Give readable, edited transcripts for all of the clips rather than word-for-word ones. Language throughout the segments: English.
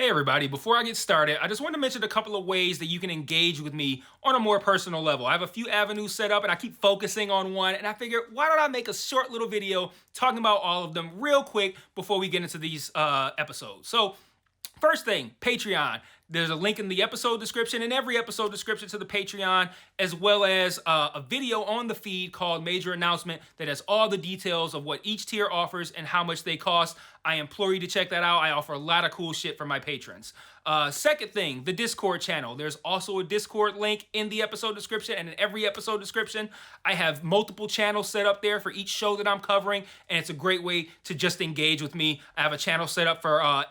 Hey everybody, before I get started, I just want to mention a couple of ways that you can engage with me on a more personal level. I have a few avenues set up and I keep focusing on one, and I figured, why don't I make a short little video talking about all of them real quick before we get into these episodes. So first thing, Patreon. There's a link in the episode description, and every episode description to the Patreon, as well as a video on the feed called Major Announcement that has all the details of what each tier offers and how much they cost. I implore you to check that out. I offer a lot of cool shit for my patrons. Second thing, the Discord channel. There's also a Discord link in the episode description, and in every episode description, I have multiple channels set up there for each show that I'm covering, and it's a great way to just engage with me. I have a channel set up for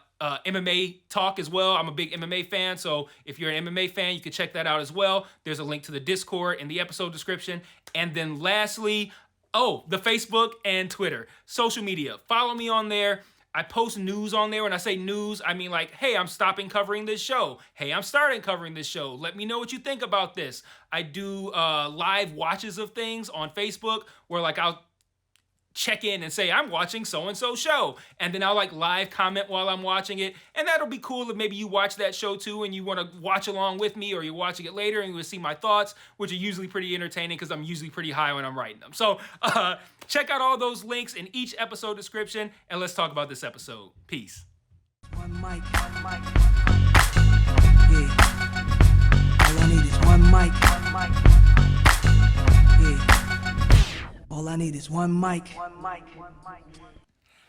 MMA talk as well. I'm a big MMA fan, so if you're an MMA fan, you can check that out as well. There's a link to the Discord in the episode description. And then lastly, the Facebook and Twitter. Social media. Follow me on there. I post news on there. When I say news, I mean like, hey, I'm stopping covering this show. Hey, I'm starting covering this show. Let me know what you think about this. I do live watches of things on Facebook where like I'll check in and say, I'm watching so-and-so show. And then I'll like live comment while I'm watching it. And that'll be cool if maybe you watch that show too and you want to watch along with me, or you're watching it later and you will see my thoughts, which are usually pretty entertaining because I'm usually pretty high when I'm writing them. So check out all those links in each episode description, and let's talk about this episode. Peace. One mic. Yeah. All I need is one mic. Yeah. All I need is one mic.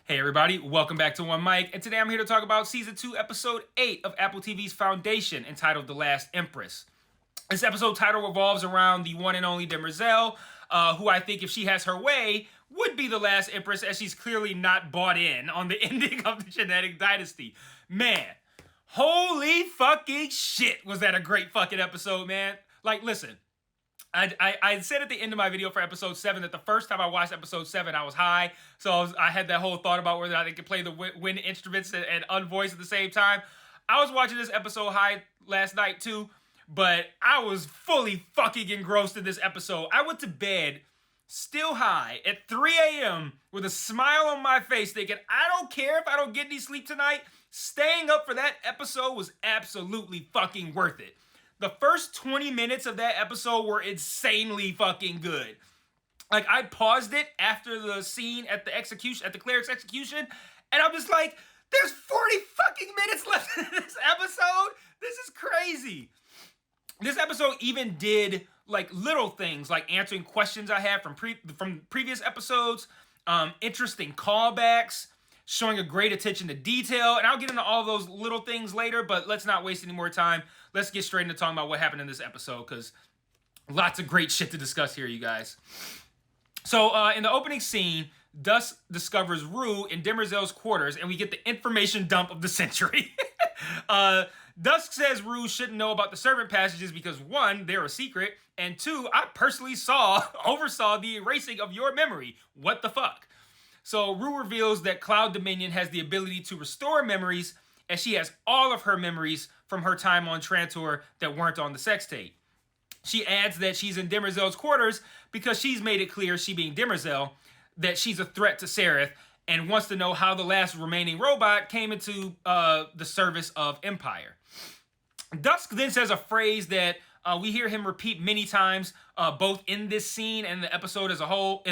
Hey everybody, welcome back to One Mic, and today I'm here to talk about Season 2, Episode 8 of Apple TV's Foundation, entitled The Last Empress. This episode title revolves around the one and only Demerzel, who I think if she has her way, would be the last Empress, as she's clearly not bought in on the ending of the genetic dynasty. Man, holy fucking shit, was that a great fucking episode, man. Like, listen. I said at the end of my video for episode 7 that the first time I watched episode 7, I was high. So I had that whole thought about whether I could play the wind instruments and unvoice at the same time. I was watching this episode high last night too, but I was fully fucking engrossed in this episode. I went to bed still high at 3 a.m. with a smile on my face thinking, I don't care if I don't get any sleep tonight. Staying up for that episode was absolutely fucking worth it. The first 20 minutes of that episode were insanely fucking good. Like, I paused it after the scene at the execution, at the cleric's execution, and I'm just like, there's 40 fucking minutes left in this episode. This is crazy. This episode even did like little things, like answering questions I had from previous episodes, interesting callbacks, showing a great attention to detail, and I'll get into all those little things later, but let's not waste any more time. Let's get straight into talking about what happened in this episode, because lots of great shit to discuss here, you guys. So, in the opening scene, Dusk discovers Rue in Demerzel's quarters, and we get the information dump of the century. Dusk says Rue shouldn't know about the servant passages because 1, they're a secret, and 2, I personally oversaw the erasing of your memory. What the fuck? So Rue reveals that Cloud Dominion has the ability to restore memories, as she has all of her memories from her time on Trantor that weren't on the sex tape. She adds that she's in Demerzel's quarters because she's made it clear, she being Demerzel, that she's a threat to Sereth and wants to know how the last remaining robot came into the service of Empire. Dusk then says a phrase that we hear him repeat many times, both in this scene and the episode as a whole.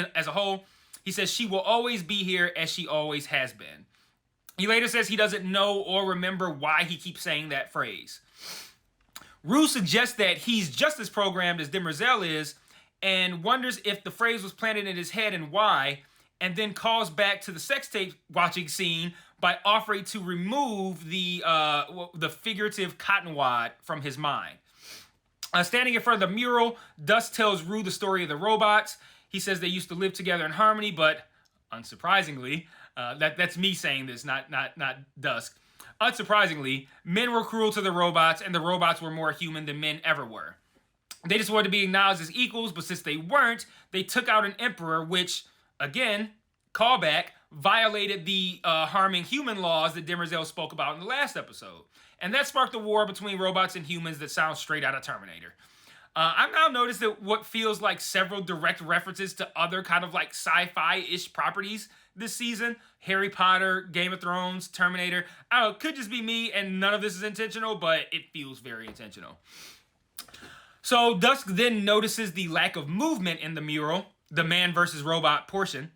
He says, she will always be here as she always has been. He later says he doesn't know or remember why he keeps saying that phrase. Rue suggests that he's just as programmed as Demerzel is, and wonders if the phrase was planted in his head and why, and then calls back to the sex tape watching scene by offering to remove the figurative cotton wad from his mind. Standing in front of the mural, Dusk tells Rue the story of the robots. He says they used to live together in harmony, but unsurprisingly, that's me saying this, not Dusk. Unsurprisingly, men were cruel to the robots, and the robots were more human than men ever were. They just wanted to be acknowledged as equals, but since they weren't, they took out an emperor, which, again, callback, violated the harming human laws that Demerzel spoke about in the last episode. And that sparked a war between robots and humans that sounds straight out of Terminator. I've now noticed that what feels like several direct references to other kind of like sci-fi-ish properties this season. Harry Potter, Game of Thrones, Terminator. I don't know, it could just be me and none of this is intentional, but it feels very intentional. So Dusk then notices the lack of movement in the mural, the man versus robot portion.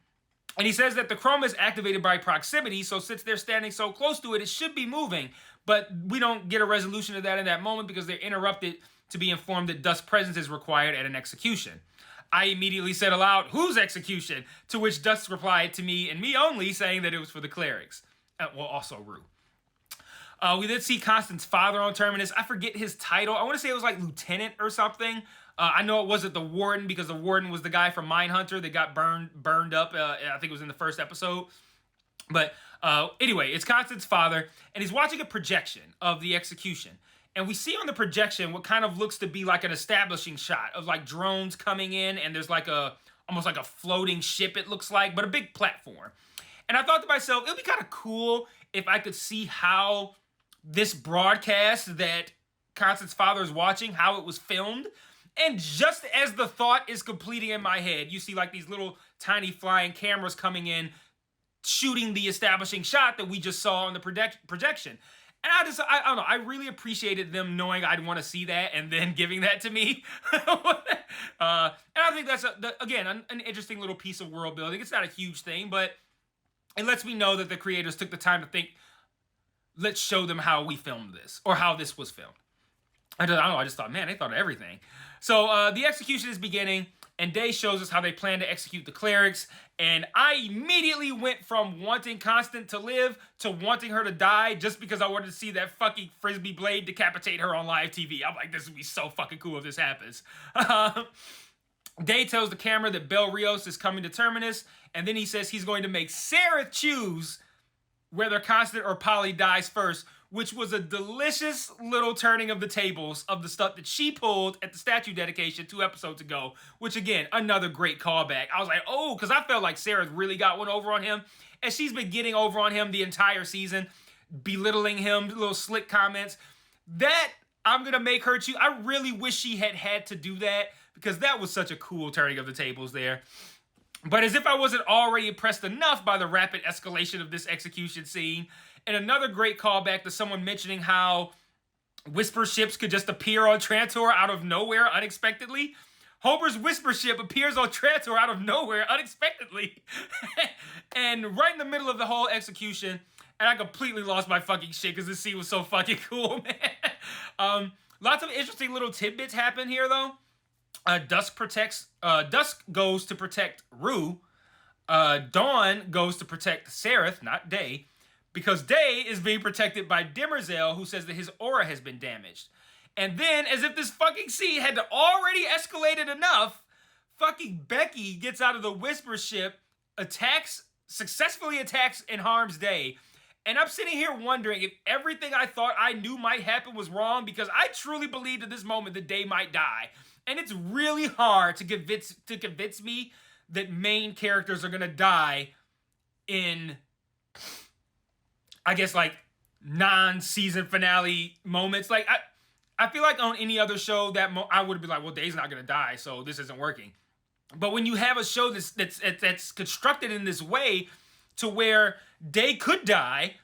And he says that the chroma is activated by proximity, so since they're standing so close to it, it should be moving. But we don't get a resolution of that in that moment because they're interrupted to be informed that Dusk's presence is required at an execution. I immediately said aloud, "Whose execution?" To which Dusk replied to me and me only, saying that it was for the clerics. Well, also Rue. We did see Constance's father on Terminus. I forget his title. I want to say it was like Lieutenant or something. I know it wasn't the Warden because the Warden was the guy from Mindhunter that got burned up. I think it was in the first episode. But anyway, it's Constance's father, and he's watching a projection of the execution. And we see on the projection what kind of looks to be like an establishing shot of like drones coming in, and there's like almost like a floating ship, it looks like, but a big platform. And I thought to myself, it would be kind of cool if I could see how this broadcast that Constance's father is watching, how it was filmed. And just as the thought is completing in my head, you see like these little tiny flying cameras coming in, shooting the establishing shot that we just saw on the projection. And I don't know, I really appreciated them knowing I'd want to see that and then giving that to me. And I think that's, again, an interesting little piece of world building. It's not a huge thing, but it lets me know that the creators took the time to think, let's show them how we filmed this, or how this was filmed. I don't know, I just thought, man, they thought of everything. So the execution is beginning, and Day shows us how they plan to execute the clerics, and I immediately went from wanting Constance to live to wanting her to die just because I wanted to see that fucking frisbee blade decapitate her on live TV. I'm like, this would be so fucking cool if this happens. Day tells the camera that Bel Rios is coming to Terminus, and then he says he's going to make Sarah choose whether Constance or Polly dies first, which was a delicious little turning of the tables of the stuff that she pulled at the statue dedication 2 episodes ago, which again, another great callback. I was like, oh, because I felt like Sarah really got one over on him, and she's been getting over on him the entire season, belittling him, little slick comments. That, I'm going to make her choose. I really wish she had to do that, because that was such a cool turning of the tables there. But as if I wasn't already impressed enough by the rapid escalation of this execution scene, and another great callback to someone mentioning how whisper ships could just appear on Trantor out of nowhere unexpectedly. Homer's whisper ship appears on Trantor out of nowhere unexpectedly. And right in the middle of the whole execution, and I completely lost my fucking shit because this scene was so fucking cool, man. Lots of interesting little tidbits happen here, though. Dusk goes to protect Rue. Dawn goes to protect Sereth, not Day, because Day is being protected by Demerzel, who says that his aura has been damaged. And then, as if this fucking scene had already escalated enough, fucking Becky gets out of the Whisper ship, successfully attacks and harms Day. And I'm sitting here wondering if everything I thought I knew might happen was wrong, because I truly believed at this moment that Day might die. And it's really hard to convince me that main characters are gonna die in, I guess, like, non-season finale moments. Like, I feel like on any other show that I would be like, well, Day's not gonna die, so this isn't working. But when you have a show that's constructed in this way to where Day could die,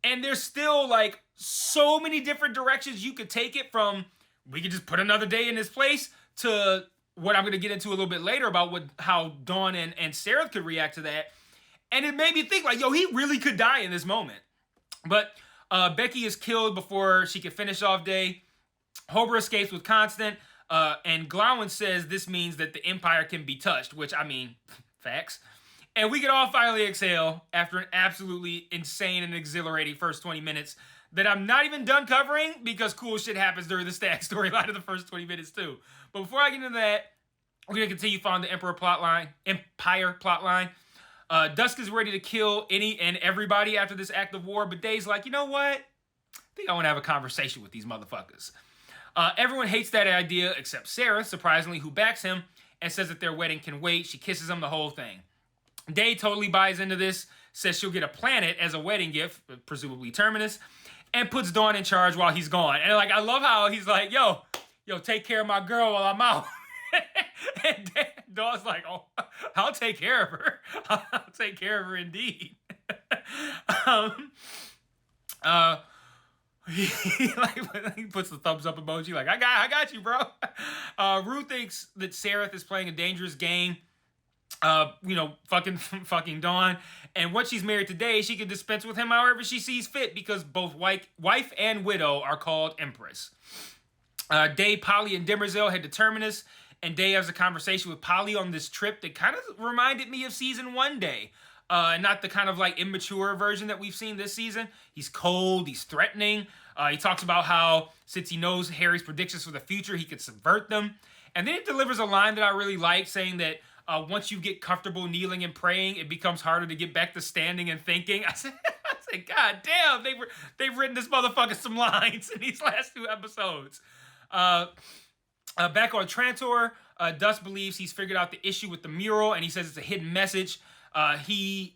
and there's still like so many different directions you could take it from, we could just put another Day in his place, to what I'm gonna get into a little bit later about how Dawn and Sarah could react to that. And it made me think, like, yo, he really could die in this moment. But Becky is killed before she can finish off Day. Hober escapes with Constant. And Glauin says this means that the Empire can be touched, which, I mean, facts. And we can all finally exhale after an absolutely insane and exhilarating first 20 minutes that I'm not even done covering, because cool shit happens during the Stag storyline of the first 20 minutes too. But before I get into that, we're going to continue following the Empire plotline. Dusk is ready to kill any and everybody after this act of war, but Day's like, you know what? I think I want to have a conversation with these motherfuckers. Everyone hates that idea except Sarah, surprisingly, who backs him and says that their wedding can wait. She kisses him, the whole thing. Day totally buys into this, says she'll get a planet as a wedding gift, presumably Terminus, and puts Dawn in charge while he's gone. And like, I love how he's like, yo, take care of my girl while I'm out. And Dawn's like, oh, I'll take care of her. I'll take care of her indeed. He puts the thumbs up emoji like, I got you, bro. Rue thinks that Sareth is playing a dangerous game. Fucking Dawn. And once she's married today, she can dispense with him however she sees fit because both wife and widow are called Empress. Day, Polly, and Demerzel head to Terminus, and Day has a conversation with Polly on this trip that kind of reminded me of season 1 Day. Not the kind of like immature version that we've seen this season. He's cold, he's threatening. He talks about how since he knows Harry's predictions for the future, he could subvert them. And then it delivers a line that I really like, saying that once you get comfortable kneeling and praying, it becomes harder to get back to standing and thinking. I said, God damn, they've written this motherfucker some lines in these last 2 episodes. Back on Trantor, Dusk believes he's figured out the issue with the mural, and he says it's a hidden message. He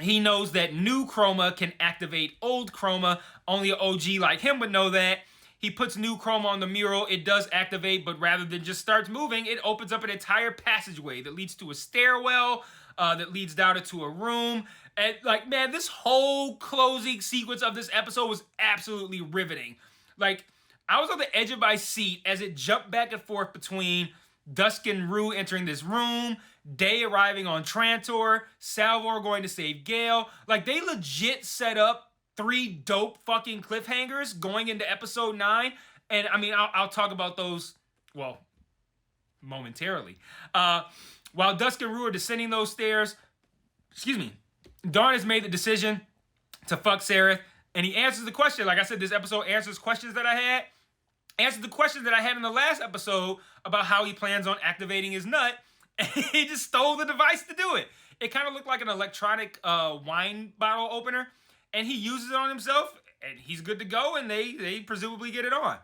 knows that new chroma can activate old chroma. Only an OG like him would know that. He puts new chroma on the mural. It does activate, but rather than just starts moving, it opens up an entire passageway that leads to a stairwell, that leads down into a room. And like, man, this whole closing sequence of this episode was absolutely riveting. Like, I was on the edge of my seat as it jumped back and forth between Dusk and Rue entering this room, Day arriving on Trantor, Salvor going to save Gale. Like, they legit set up 3 dope fucking cliffhangers going into episode 9. And I mean, I'll talk about those, well, momentarily. While Dusk and Rue are descending those stairs, Dawn has made the decision to fuck Sareth, and he answers the question. Like I said, this episode answers questions that I had. Answered the questions that I had in the last episode about how he plans on activating his nut, and he just stole the device to do it. It kind of looked like an electronic wine bottle opener, and he uses it on himself, and he's good to go, and they presumably get it on.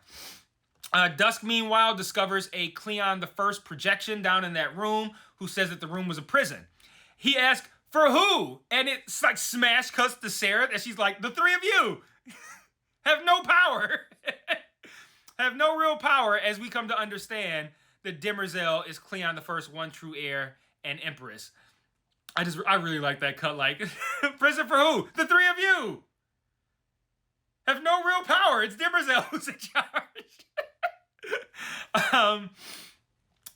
Dusk, meanwhile, discovers a Cleon the First projection down in that room who says that the room was a prison. He asks, for who? And it's like smash cuts to Sareth, and she's like, the 3 of you have no power. Have no real power, as we come to understand that Demerzel is Cleon the First, one true heir, and Empress. I really like that cut. Like, prison for who? The 3 of you have no real power. It's Demerzel who's in charge.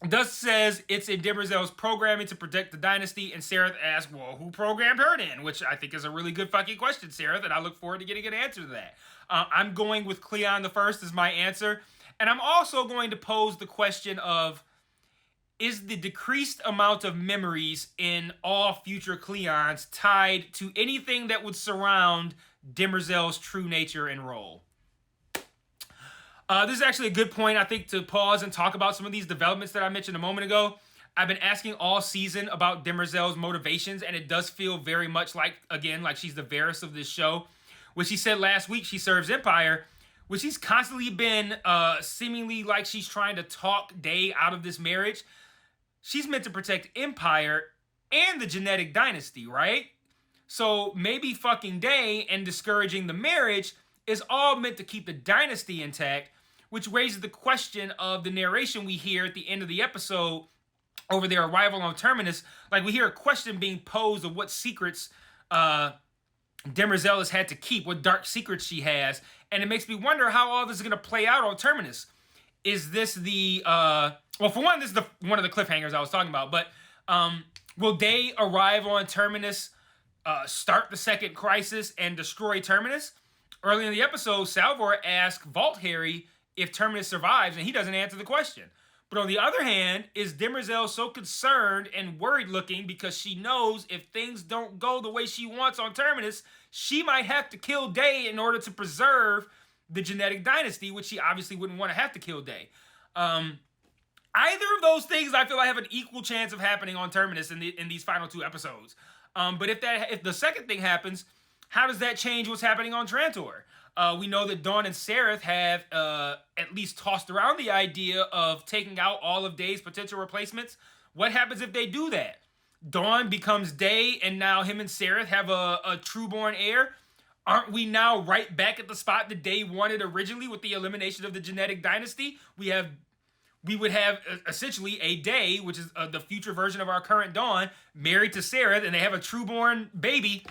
Dusk says it's in Demerzel's programming to protect the dynasty, and Sareth asks, well, who programmed her then? Which I think is a really good fucking question, Sareth, and I look forward to getting an answer to that. I'm going with Cleon the First as my answer, and I'm also going to pose the question of, is the decreased amount of memories in all future Cleons tied to anything that would surround Demerzel's true nature and role? This is actually a good point, I think, to pause and talk about some of these developments that I mentioned a moment ago. I've been asking all season about Demerzel's motivations, and it does feel very much like she's the Varys of this show. When she said last week she serves Empire, which she's constantly been seemingly like she's trying to talk Day out of this marriage. She's meant to protect Empire and the genetic dynasty, right? So maybe fucking Day and discouraging the marriage is all meant to keep the dynasty intact, which raises the question of the narration we hear at the end of the episode over their arrival on Terminus. Like, we hear a question being posed of what secrets Demerzel has had to keep, what dark secrets she has, and it makes me wonder how all this is going to play out on Terminus. Is this the, well, for one, this is one of the cliffhangers I was talking about, but will Day arrive on Terminus, start the second crisis, and destroy Terminus? Early in the episode, Salvor asks Vault Harry if Terminus survives, and he doesn't answer the question. But on the other hand, is Demerzel so concerned and worried looking because she knows if things don't go the way she wants on Terminus, she might have to kill Day in order to preserve the genetic dynasty, which she obviously wouldn't want to have to kill Day. Either of those things I feel like have an equal chance of happening on Terminus in these final 2 episodes. But if the second thing happens, how does that change what's happening on Trantor? We know that Dawn and Sareth have at least tossed around the idea of taking out all of Day's potential replacements. What happens if they do that? Dawn becomes Day, and now him and Sareth have a true-born heir. Aren't we now right back at the spot that Day wanted originally with the elimination of the genetic dynasty? We have we would have essentially a Day, which is the future version of our current Dawn, married to Sarah, and they have a trueborn baby.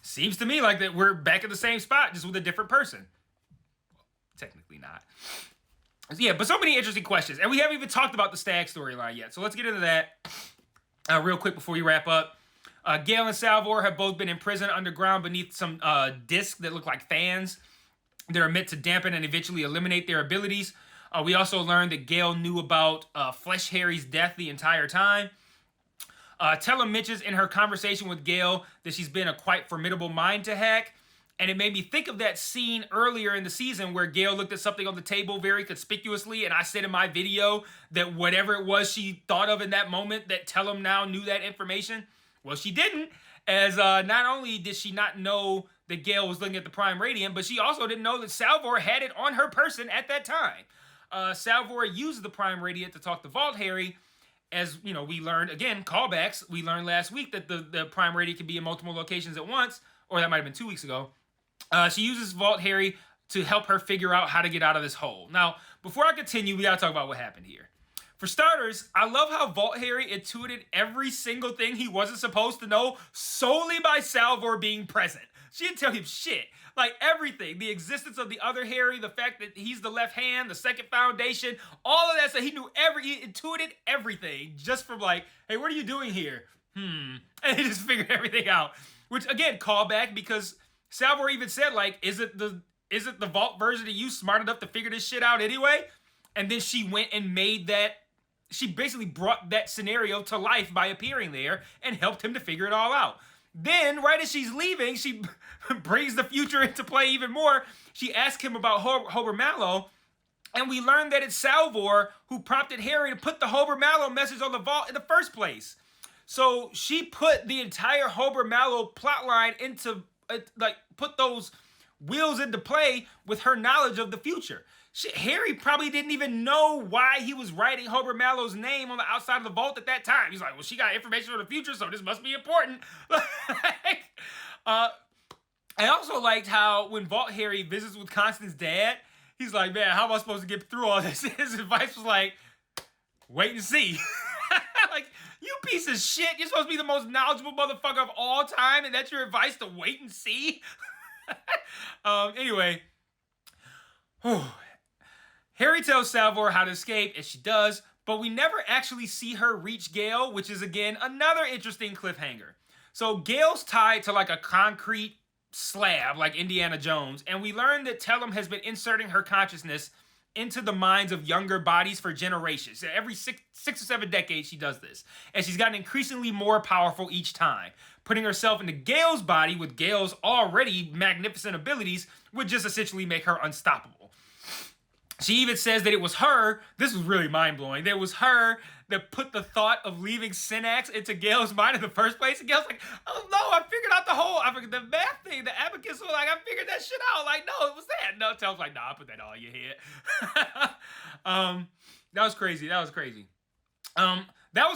Seems to me like that we're back at the same spot, just with a different person. Technically not. Yeah, but so many interesting questions. And we haven't even talked about the Stag storyline yet. So let's get into that real quick before we wrap up. Gale and Salvor have both been imprisoned underground beneath some discs that look like fans. They're meant to dampen and eventually eliminate their abilities. We also learned that Gale knew about Flesh Harry's death the entire time. Tellum mentions in her conversation with Gale that she's been a quite formidable mind to hack. And it made me think of that scene earlier in the season where Gale looked at something on the table very conspicuously, and I said in my video that whatever it was she thought of in that moment, that Tellum now knew that information. Well, she didn't, as not only did she not know that Gale was looking at the Prime Radiant, but she also didn't know that Salvor had it on her person at that time. Salvor used the Prime Radiant to talk to Vault Harry. As you know, we learned, again, callbacks, we learned last week that the Prime Radiant can be in multiple locations at once, or that might have been 2 weeks ago. She uses Vault Harry to help her figure out how to get out of this hole. Now, before I continue, we gotta talk about what happened here. For starters, I love how Vault Harry intuited every single thing he wasn't supposed to know solely by Salvor being present. She didn't tell him shit. Like everything. The existence of the other Harry, the fact that he's the left hand, the second foundation, all of that stuff. He intuited everything just from like, hey, what are you doing here? And he just figured everything out. Which again, callback, because Salvor even said, like, isn't the Vault version of you smart enough to figure this shit out anyway? And then she went and made that, she basically brought that scenario to life by appearing there and helped him to figure it all out. Then, right as she's leaving, she brings the future into play even more. She asks him about Hober Mallow, and we learn that it's Salvor who prompted Harry to put the Hober Mallow message on the Vault in the first place. So she put the entire Hober Mallow plotline into, put those wheels into play with her knowledge of the future. Harry probably didn't even know why he was writing Hober Mallow's name on the outside of the Vault at that time. He's like, well, she got information on the future, so this must be important. I also liked how when Vault Harry visits with Constance's dad, he's like, man, how am I supposed to get through all this? His advice was like, wait and see. Like, you piece of shit. You're supposed to be the most knowledgeable motherfucker of all time, and that's your advice, to wait and see? Anyway. Harry tells Salvor how to escape, and she does, but we never actually see her reach Gale, which is, again, another interesting cliffhanger. So Gale's tied to, like, a concrete slab, like Indiana Jones, and we learn that Tellum has been inserting her consciousness into the minds of younger bodies for generations. So every six or 7 decades, she does this. And she's gotten increasingly more powerful each time. Putting herself into Gale's body with Gale's already magnificent abilities would just essentially make her unstoppable. She even says that it was her, this was really mind-blowing, that it was her that put the thought of leaving Synax into Gale's mind in the first place. And Gale's like, oh no, I figured out the math thing, the abacus, was like, I figured that shit out. Like, no, it was that. No, Tell's like, nah, I put that all in your head. That was crazy. That was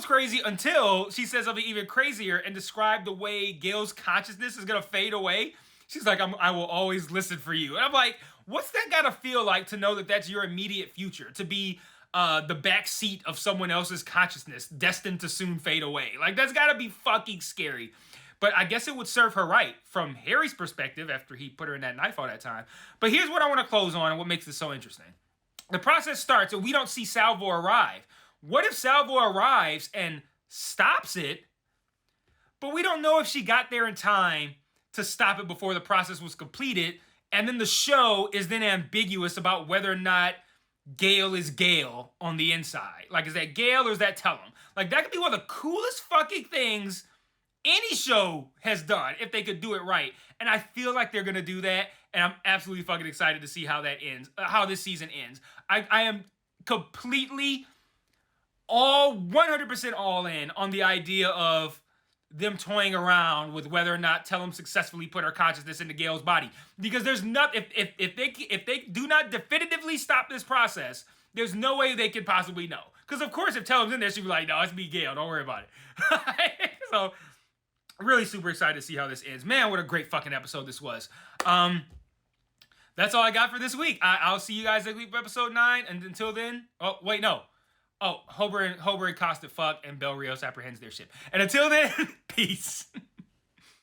crazy until she says something even crazier and described the way Gale's consciousness is going to fade away. She's like, I will always listen for you. And I'm like, what's that gotta feel like to know that that's your immediate future? To be the back seat of someone else's consciousness destined to soon fade away. Like, that's gotta be fucking scary. But I guess it would serve her right from Harry's perspective after he put her in that knife all that time. But here's what I want to close on and what makes this so interesting. The process starts and we don't see Salvor arrive. What if Salvor arrives and stops it, but we don't know if she got there in time to stop it before the process was completed, and then the show is then ambiguous about whether or not Gale is Gale on the inside. Like, is that Gale or is that Tellum? Like, that could be one of the coolest fucking things any show has done if they could do it right. And I feel like they're gonna do that, and I'm absolutely fucking excited to see how that ends, how this season ends. I am completely 100% all in on the idea of them toying around with whether or not Tellum successfully put her consciousness into Gale's body. Because there's not, if they do not definitively stop this process, there's no way they could possibly know. Because of course, if Tellum's in there, she'd be like, no, it's me, Gale, don't worry about it. So, really super excited to see how this ends. Man, what a great fucking episode this was. That's all I got for this week. I'll see you guys next week for episode 9. And until then, oh, wait, no. Oh, Hober and Costa fuck, and Bel Rios apprehends their ship. And until then, peace.